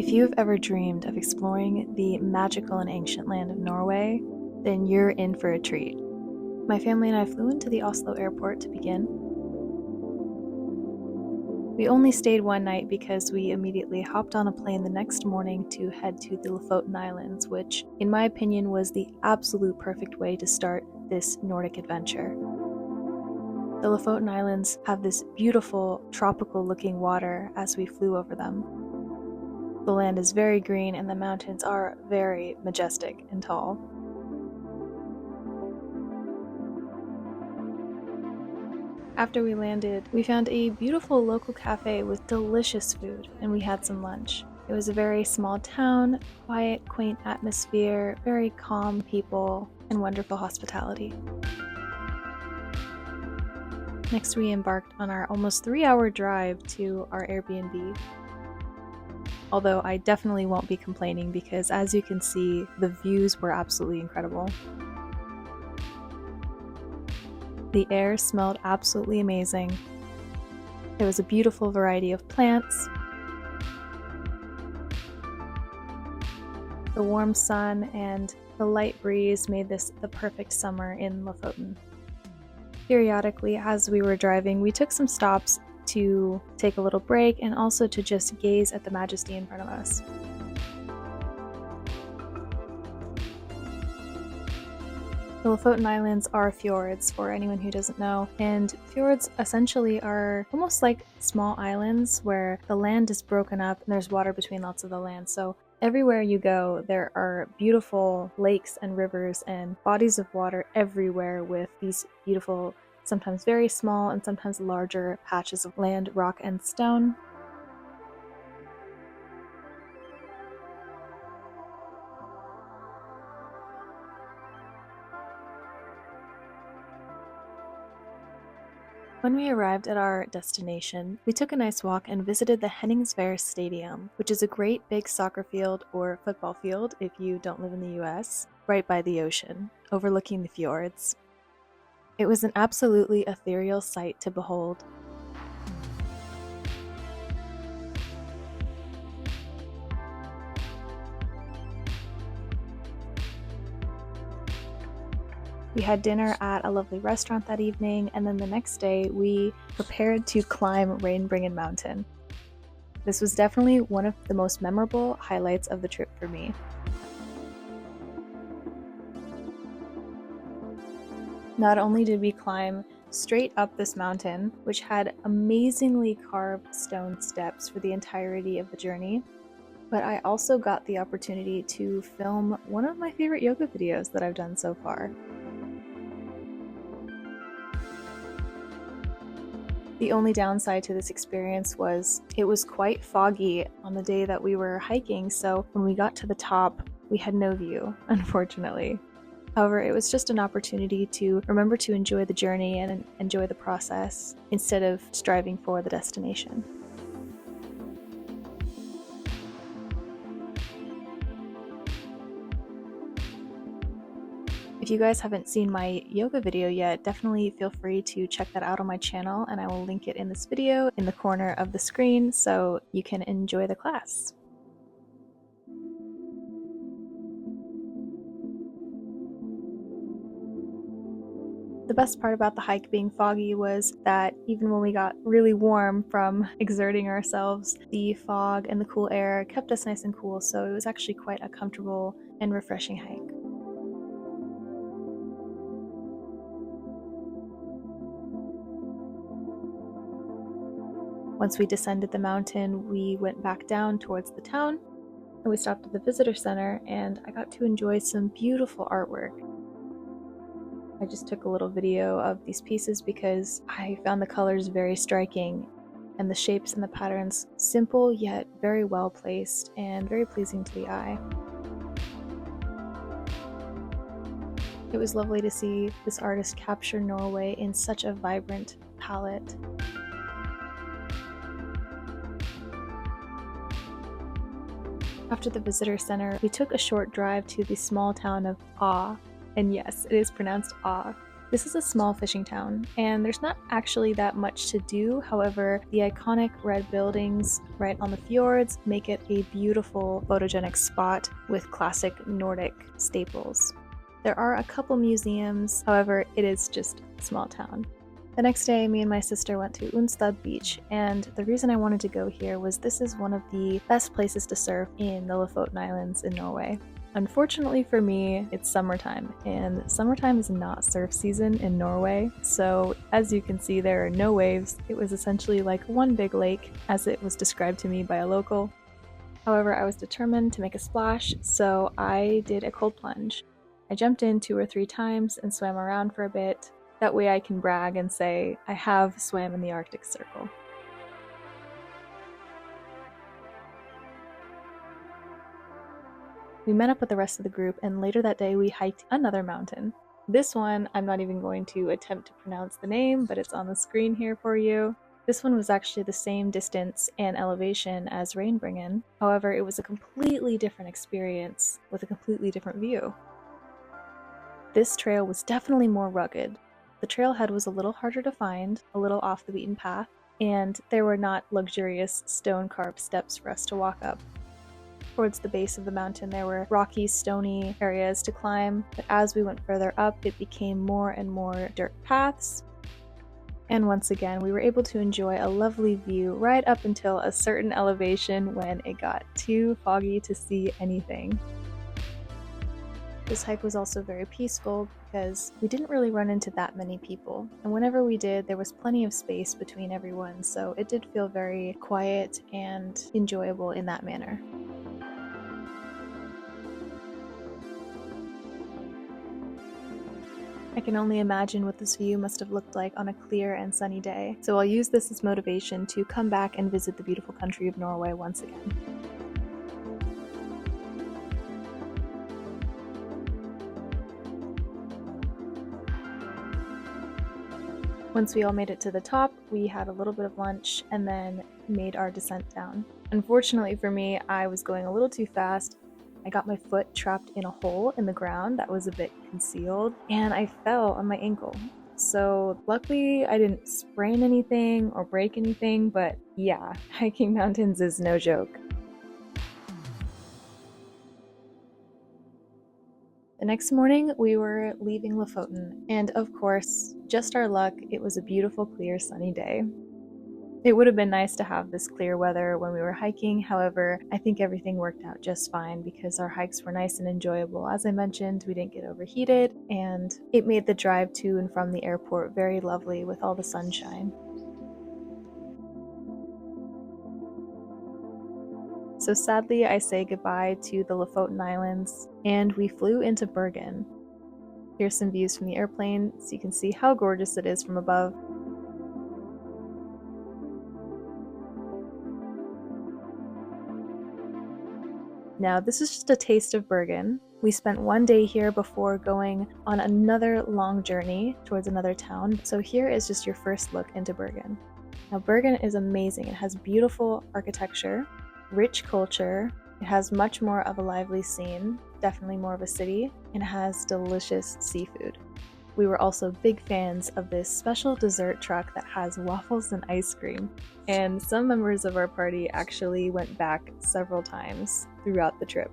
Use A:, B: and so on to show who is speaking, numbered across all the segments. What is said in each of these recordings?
A: If you have ever dreamed of exploring the magical and ancient land of Norway, then you're in for a treat. My family and I flew into the Oslo airport to begin. We only stayed one night because we immediately hopped on a plane the next morning to head to the Lofoten Islands, which, in my opinion, was the absolute perfect way to start this Nordic adventure. The Lofoten Islands have this beautiful, tropical-looking water as we flew over them. The land is very green and the mountains are very majestic and tall. After we landed, we found a beautiful local cafe with delicious food, and we had some lunch. It was a very small town, quiet, quaint atmosphere, very calm people, and wonderful hospitality. Next, we embarked on our almost 3-hour drive to our Airbnb. Although I definitely won't be complaining because, as you can see, the views were absolutely incredible. The air smelled absolutely amazing. There was a beautiful variety of plants. The warm sun and the light breeze made this the perfect summer in Lofoten. Periodically, as we were driving, we took some stops to take a little break and also to just gaze at the majesty in front of us. The Lofoten Islands are fjords, for anyone who doesn't know, and fjords essentially are almost like small islands where the land is broken up and there's water between lots of the land. So everywhere you go, there are beautiful lakes and rivers and bodies of water everywhere with these beautiful, sometimes very small and sometimes larger patches of land, rock, and stone. When we arrived at our destination, we took a nice walk and visited the Henningsvær Stadium, which is a great big soccer field or football field if you don't live in the US, right by the ocean, overlooking the fjords. It was an absolutely ethereal sight to behold. We had dinner at a lovely restaurant that evening, and then the next day we prepared to climb Reinebringen mountain. This was definitely one of the most memorable highlights of the trip for me. Not only did we climb straight up this mountain, which had amazingly carved stone steps for the entirety of the journey, but I also got the opportunity to film one of my favorite yoga videos that I've done so far. The only downside to this experience was it was quite foggy on the day that we were hiking, so when we got to the top, we had no view, unfortunately. However, it was just an opportunity to remember to enjoy the journey and enjoy the process instead of striving for the destination. If you guys haven't seen my yoga video yet, definitely feel free to check that out on my channel, and I will link it in this video in the corner of the screen so you can enjoy the class. The best part about the hike being foggy was that even when we got really warm from exerting ourselves, the fog and the cool air kept us nice and cool, so it was actually quite a comfortable and refreshing hike. Once we descended the mountain, we went back down towards the town, and we stopped at the visitor center, and I got to enjoy some beautiful artwork. I just took a little video of these pieces because I found the colors very striking, and the shapes and the patterns simple yet very well placed and very pleasing to the eye. It was lovely to see this artist capture Norway in such a vibrant palette. After the visitor center, we took a short drive to the small town of Å, and yes, it is pronounced Å. This is a small fishing town, and there's not actually that much to do. However, the iconic red buildings right on the fjords make it a beautiful photogenic spot with classic Nordic staples. There are a couple museums, however, it is just a small town. The next day, me and my sister went to Unstad Beach, and the reason I wanted to go here was this is one of the best places to surf in the Lofoten Islands in Norway. Unfortunately for me, it's summertime, and summertime is not surf season in Norway, so as you can see, there are no waves. It was essentially like one big lake, as it was described to me by a local. However, I was determined to make a splash, so I did a cold plunge. I jumped in 2 or 3 times and swam around for a bit. That way I can brag and say, I have swam in the Arctic Circle. We met up with the rest of the group, and later that day we hiked another mountain. This one, I'm not even going to attempt to pronounce the name, but it's on the screen here for you. This one was actually the same distance and elevation as Reinebringen. However, it was a completely different experience with a completely different view. This trail was definitely more rugged. The trailhead was a little harder to find, a little off the beaten path, and there were not luxurious stone-carved steps for us to walk up. Towards the base of the mountain, there were rocky, stony areas to climb, but as we went further up, it became more and more dirt paths. And once again, we were able to enjoy a lovely view right up until a certain elevation when it got too foggy to see anything. This hike was also very peaceful because we didn't really run into that many people, and whenever we did, there was plenty of space between everyone, so it did feel very quiet and enjoyable in that manner. I can only imagine what this view must have looked like on a clear and sunny day, so I'll use this as motivation to come back and visit the beautiful country of Norway once again. Once we all made it to the top, we had a little bit of lunch and then made our descent down. Unfortunately for me, I was going a little too fast. I got my foot trapped in a hole in the ground that was a bit concealed, and I fell on my ankle. So luckily I didn't sprain anything or break anything, but yeah, hiking mountains is no joke. The next morning, we were leaving Lofoten, and of course, just our luck, it was a beautiful, clear, sunny day. It would have been nice to have this clear weather when we were hiking, however, I think everything worked out just fine because our hikes were nice and enjoyable. As I mentioned, we didn't get overheated, and it made the drive to and from the airport very lovely with all the sunshine. So sadly, I say goodbye to the Lofoten Islands, and we flew into Bergen. Here's some views from the airplane, so you can see how gorgeous it is from above. Now, this is just a taste of Bergen. We spent one day here before going on another long journey towards another town, so here is just your first look into Bergen. Now, Bergen is amazing. It has beautiful architecture, rich culture, it has much more of a lively scene, definitely more of a city, and it has delicious seafood. We were also big fans of this special dessert truck that has waffles and ice cream, and some members of our party actually went back several times throughout the trip.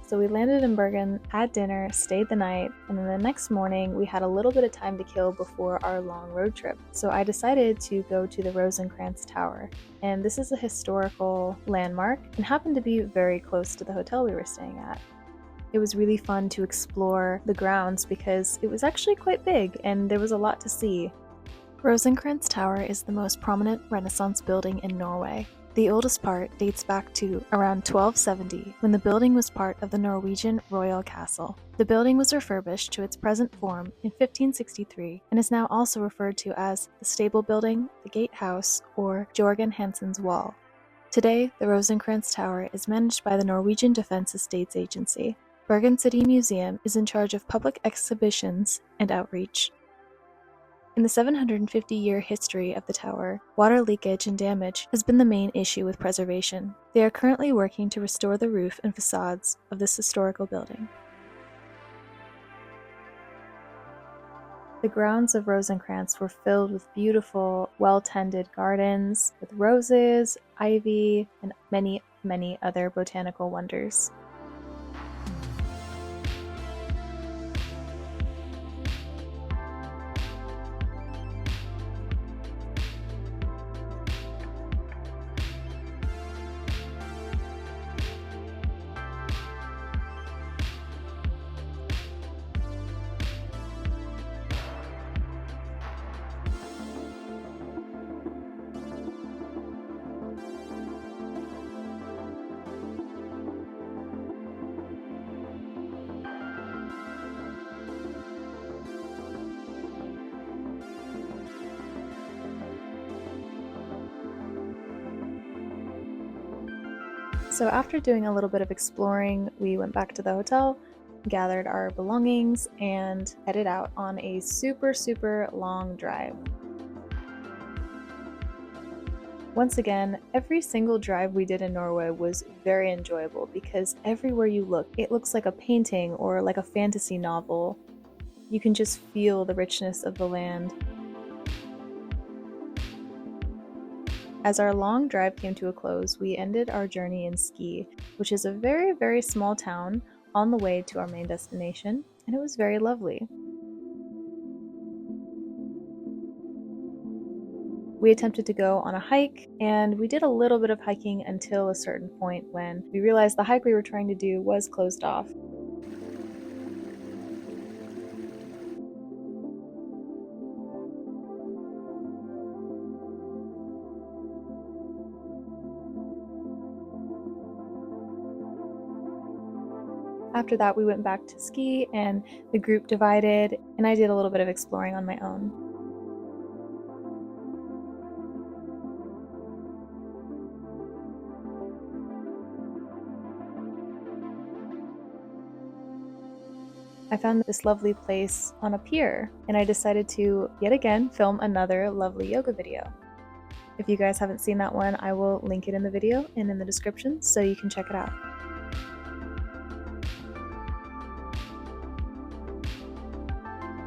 A: So we landed in Bergen, had dinner, stayed the night, and then the next morning we had a little bit of time to kill before our long road trip. So I decided to go to the Rosencrantz Tower, and this is a historical landmark and happened to be very close to the hotel we were staying at. It was really fun to explore the grounds because it was actually quite big and there was a lot to see. Rosencrantz Tower is the most prominent Renaissance building in Norway. The oldest part dates back to around 1270, when the building was part of the Norwegian royal castle. The building was refurbished to its present form in 1563 and is now also referred to as the Stable Building, the Gatehouse, or Jørgen Hansen's Wall. Today, the Rosencrantz Tower is managed by the Norwegian Defence Estates Agency. Bergen City Museum is in charge of public exhibitions and outreach. In the 750-year history of the tower, water leakage and damage has been the main issue with preservation. They are currently working to restore the roof and facades of this historical building. The grounds of Rosenkrantz were filled with beautiful, well-tended gardens with roses, ivy, and many, many other botanical wonders. So after doing a little bit of exploring, we went back to the hotel, gathered our belongings, and headed out on a super long drive. Once again, every single drive we did in Norway was very enjoyable because everywhere you look, it looks like a painting or like a fantasy novel. You can just feel the richness of the land. As our long drive came to a close, we ended our journey in Skei, which is a very small town on the way to our main destination, and it was very lovely. We attempted to go on a hike, and we did a little bit of hiking until a certain point when we realized the hike we were trying to do was closed off. After that, we went back to Skei and the group divided, and I did a little bit of exploring on my own. I found this lovely place on a pier, and I decided to, yet again, film another lovely yoga video. If you guys haven't seen that one, I will link it in the video and in the description so you can check it out.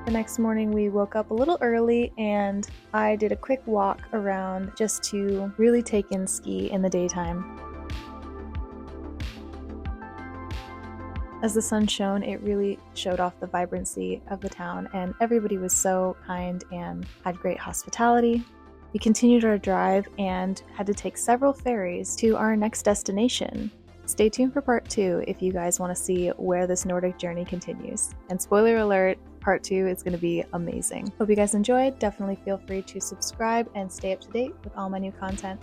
A: The next morning we woke up a little early and I did a quick walk around just to really take in Skei in the daytime. As the sun shone, it really showed off the vibrancy of the town, and everybody was so kind and had great hospitality. We continued our drive and had to take several ferries to our next destination. Stay tuned for part 2 if you guys want to see where this Nordic journey continues. And spoiler alert, part 2 is going to be amazing. Hope you guys enjoyed. Definitely feel free to subscribe and stay up to date with all my new content.